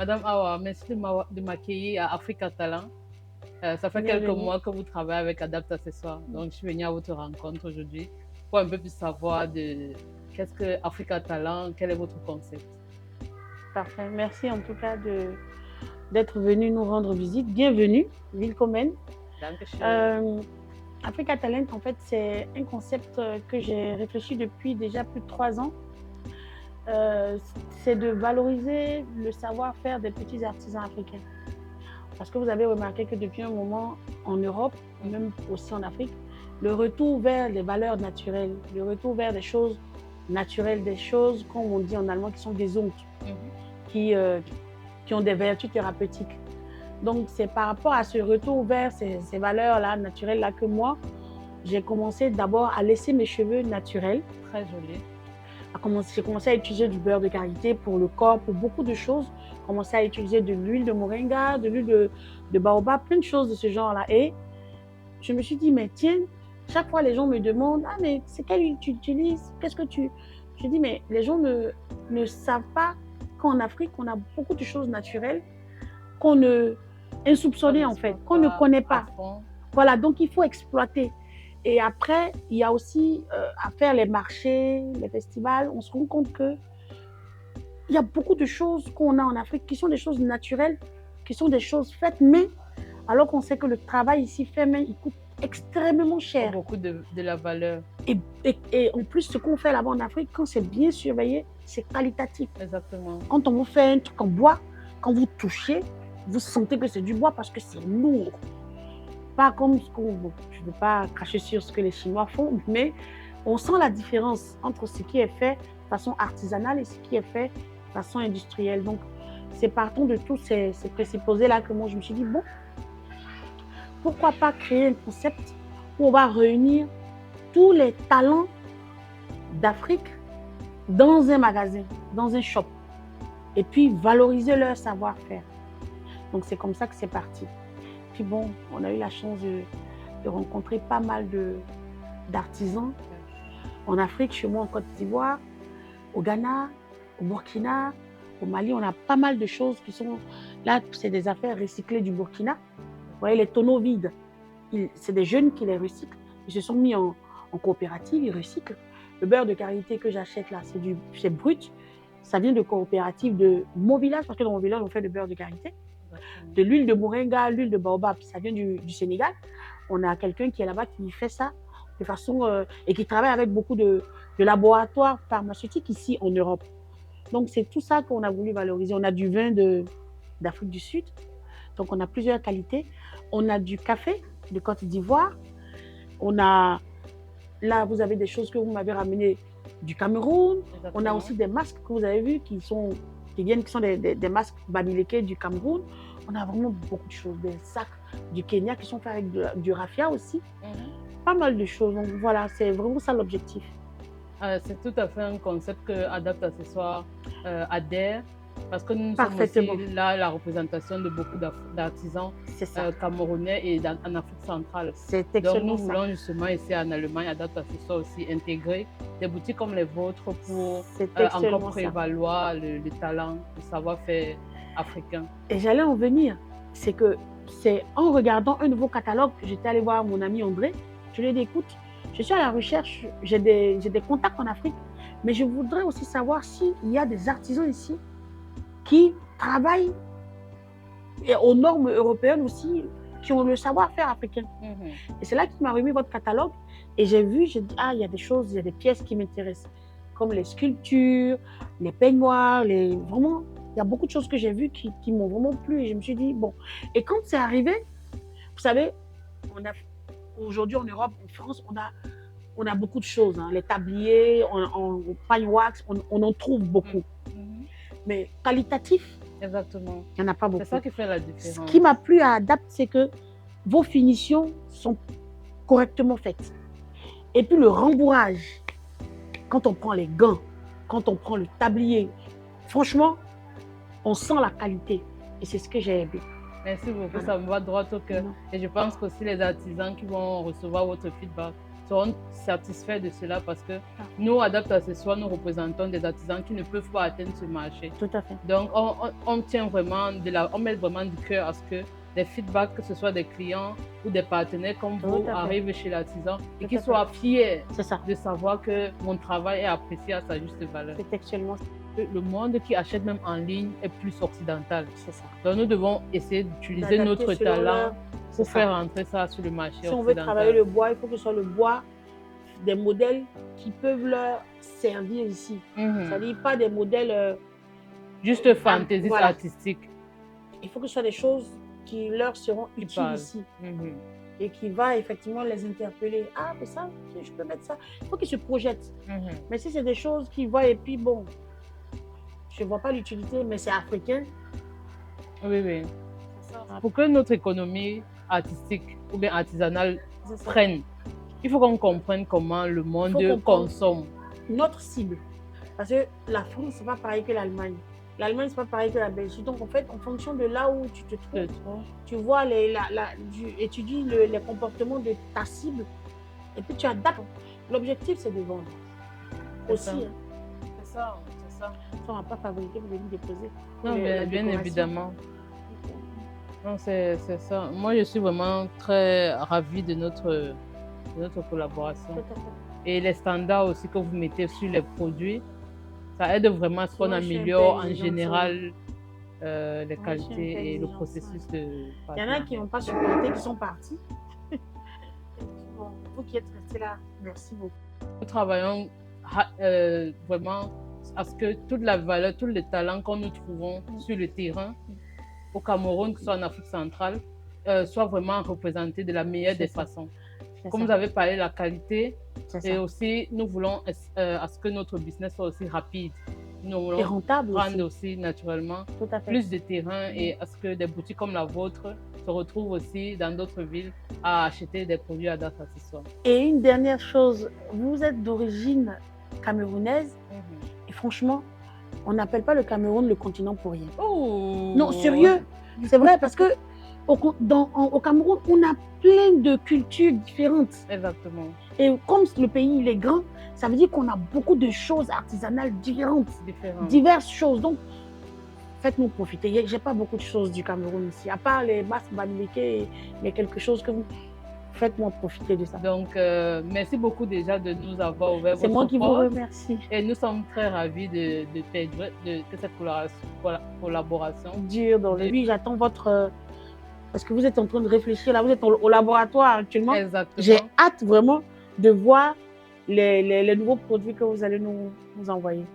Madame Awa, merci de m'accueillir à Africa Talent. Ça fait quelques Bienvenue. mois que vous travaillez avec Adapt Accessoires. Donc, je suis venue à votre rencontre aujourd'hui pour un peu plus savoir de qu'est-ce que Africa Talent, quel est votre concept. Parfait. Merci en tout cas d'être venu nous rendre visite. Bienvenue, Willkommen. Dankeschön. Euh, Africa Talent, en fait, c'est un concept que j'ai réfléchi depuis déjà plus de 3 ans. Euh, c'est de valoriser le savoir-faire des petits artisans africains. Parce que vous avez remarqué que depuis un moment, en Europe, même aussi en Afrique, le retour vers les valeurs naturelles, le retour vers des choses naturelles, des choses, comme on dit en allemand, qui sont des ondes, qui, euh, qui ont des vertus thérapeutiques. Donc, c'est par rapport à ce retour vers ces valeurs-là, naturelles-là, que moi, j'ai commencé d'abord à laisser mes cheveux naturels. Très joli. J'ai commencé à utiliser du beurre de karité pour le corps, pour beaucoup de choses. J'ai commencé à utiliser de l'huile de moringa, de l'huile de baobab, plein de choses de ce genre-là. Et je me suis dit, mais tiens, chaque fois les gens me demandent, ah, mais c'est quelle huile tu utilises? Qu'est-ce que tu... Je dis, mais les gens ne savent pas qu'en Afrique, on a beaucoup de choses naturelles qu'on ne insoupçonnées en fait, qu'on ne connaît pas. Voilà, donc il faut exploiter. Et après, il y a aussi à faire les marchés, les festivals. On se rend compte que il y a beaucoup de choses qu'on a en Afrique qui sont des choses naturelles, qui sont des choses faites, mais alors qu'on sait que le travail ici fait main, il coûte extrêmement cher. Beaucoup de la valeur. Et en plus, ce qu'on fait là-bas en Afrique, quand c'est bien surveillé, c'est qualitatif. Exactement. Quand on vous fait un truc en bois, quand vous touchez, vous sentez que c'est du bois parce que c'est lourd. Pas comme ce qu'on... Bon, je ne veux pas cracher sur ce que les Chinois font, mais on sent la différence entre ce qui est fait de façon artisanale et ce qui est fait de façon industrielle. Donc, c'est partant de tous ces présupposés-là que moi, je me suis dit, bon, pourquoi pas créer un concept où on va réunir tous les talents d'Afrique dans un magasin, dans un shop, et puis valoriser leur savoir-faire. Donc, c'est comme ça que c'est parti. Puis bon, on a eu la chance de rencontrer pas mal d'artisans en Afrique, chez moi en Côte d'Ivoire, au Ghana, au Burkina, au Mali. On a pas mal de choses qui sont là, c'est des affaires recyclées du Burkina. Vous voyez, les tonneaux vides, c'est des jeunes qui les recyclent. Ils se sont mis en coopérative, ils recyclent. Le beurre de karité que j'achète là, c'est brut. Ça vient de coopérative de mon village, parce que dans mon village, on fait le beurre de karité. De l'huile de moringa, l'huile de baobab, ça vient du Sénégal. On a quelqu'un qui est là-bas qui fait ça de façon et qui travaille avec beaucoup de laboratoires pharmaceutiques ici en Europe. Donc c'est tout ça qu'on a voulu valoriser. On a du vin d'Afrique du Sud, donc on a plusieurs qualités. On a du café de Côte d'Ivoire. On a là, vous avez des choses que vous m'avez ramenées du Cameroun. Exactement. On a aussi des masques que vous avez vus qui sont des masques bamileke du Cameroun. On a vraiment beaucoup de choses, des sacs du Kenya qui sont faits avec du raffia aussi. Pas mal de choses. Donc voilà, c'est vraiment ça l'objectif. C'est tout à fait un concept que Adapt Accessoires adhère, parce que nous sommes aussi là la représentation de beaucoup d'artisans camerounais et en Afrique centrale. C'est excellent. Donc nous voulons justement ici en Allemagne, Adapt Accessoires aussi intégrer des boutiques comme les vôtres pour encore prévaloir le talent, le savoir-faire africain. Et j'allais en venir, c'est en regardant un nouveau catalogue que j'étais allée voir mon ami André. Je lui ai dit, écoute, je suis à la recherche, j'ai des contacts en Afrique, mais je voudrais aussi savoir s'il y a des artisans ici qui travaillent aux normes européennes aussi, qui ont le savoir-faire africain. Et c'est là qu'il m'a remis votre catalogue et j'ai dit, ah, il y a des choses, il y a des pièces qui m'intéressent, comme les sculptures, les peignoirs, vraiment, il y a beaucoup de choses que j'ai vues qui m'ont vraiment plu et je me suis dit, bon. Et quand c'est arrivé, vous savez, aujourd'hui en Europe, en France, on a beaucoup de choses. Hein. Les tabliers, en paille wax, on en trouve beaucoup. Mais qualitatif, exactement, il n'y en a pas beaucoup. C'est ça qui fait la différence. Ce qui m'a plu à Adapt, c'est que vos finitions sont correctement faites. Et puis le rembourrage, quand on prend les gants, quand on prend le tablier, franchement, on sent la qualité. Et c'est ce que j'ai aimé. Merci beaucoup, ça me va droit au cœur. Et je pense qu'aussi les artisans qui vont recevoir votre feedback seront satisfaits de cela parce que nous, Adapt Accessoires, nous représentons des artisans qui ne peuvent pas atteindre ce marché. Tout à fait. Donc, on tient vraiment on met vraiment du cœur à ce que les feedbacks, que ce soit des clients ou des partenaires comme vous, arrivent chez l'artisan et qu'ils soient fiers de savoir que mon travail est apprécié à sa juste valeur. C'est actuellement ça. Le monde qui achète même en ligne est plus occidental. C'est ça. Donc, nous devons essayer d'utiliser notre talent pour faire entrer ça sur le marché occidental. Si on veut travailler le bois, il faut que ce soit le bois des modèles qui peuvent leur servir ici. C'est-à-dire pas des modèles... juste fantaisistes artistiques. Il faut que ce soit des choses qui leur seront utiles ici. Et qui va effectivement les interpeller. Ah, mais ça, je peux mettre ça. Il faut qu'ils se projettent. Mais si c'est des choses qu'ils voient et puis bon, je ne vois pas l'utilité, mais c'est africain. Oui, oui. Pour que notre économie artistique ou bien artisanale prenne, il faut qu'on comprenne comment le monde consomme. Notre cible. Parce que la France, ce n'est pas pareil que l'Allemagne. L'Allemagne, ce n'est pas pareil que la Belgique. Donc, en fait, en fonction de là où tu te trouves, tu vois, tu étudies les comportements de ta cible et puis tu adaptes. L'objectif, c'est de vendre. Aussi. C'est ça. On ne va pas fabriquer, vous venez déposer. Non, bien évidemment. Non, c'est ça. Moi, je suis vraiment très ravie de notre collaboration. Et les standards aussi que vous mettez sur les produits, ça aide vraiment à ce qu'on améliore en général les qualités et le processus de... Il y en a qui n'ont pas supporté, qui sont partis. Vous qui êtes restés là, merci beaucoup. Nous travaillons vraiment à ce que toute la valeur, tous les talents que nous trouvons sur le terrain, au Cameroun, que ce soit en Afrique centrale, soient vraiment représentés de la meilleure des façons. Comme vous avez parlé de la qualité, et aussi nous voulons à ce que notre business soit aussi rapide. Nous voulons et rentable prendre aussi naturellement plus de terrain et à ce que des boutiques comme la vôtre se retrouvent aussi dans d'autres villes à acheter des produits Adapt Accessoires. Et une dernière chose, vous êtes d'origine camerounaise et franchement, on n'appelle pas le Cameroun le continent pour rien. Oh. Non, sérieux, c'est vrai parce que au Cameroun, on a plein de cultures différentes. Exactement. Et comme le pays il est grand, ça veut dire qu'on a beaucoup de choses artisanales différentes. Diverses choses. Donc, faites-nous profiter. Je n'ai pas beaucoup de choses du Cameroun ici, à part les masques banliqués, mais quelque chose que vous... Faites-moi profiter de ça. Donc, merci beaucoup déjà de nous avoir ouvert votre porte. C'est moi qui vous remercie. Et nous sommes très ravis que cette collaboration dure dans le vie. J'attends votre... Parce que vous êtes en train de réfléchir, là, vous êtes au laboratoire actuellement. Exactement. J'ai hâte vraiment de voir les nouveaux produits que vous allez nous envoyer.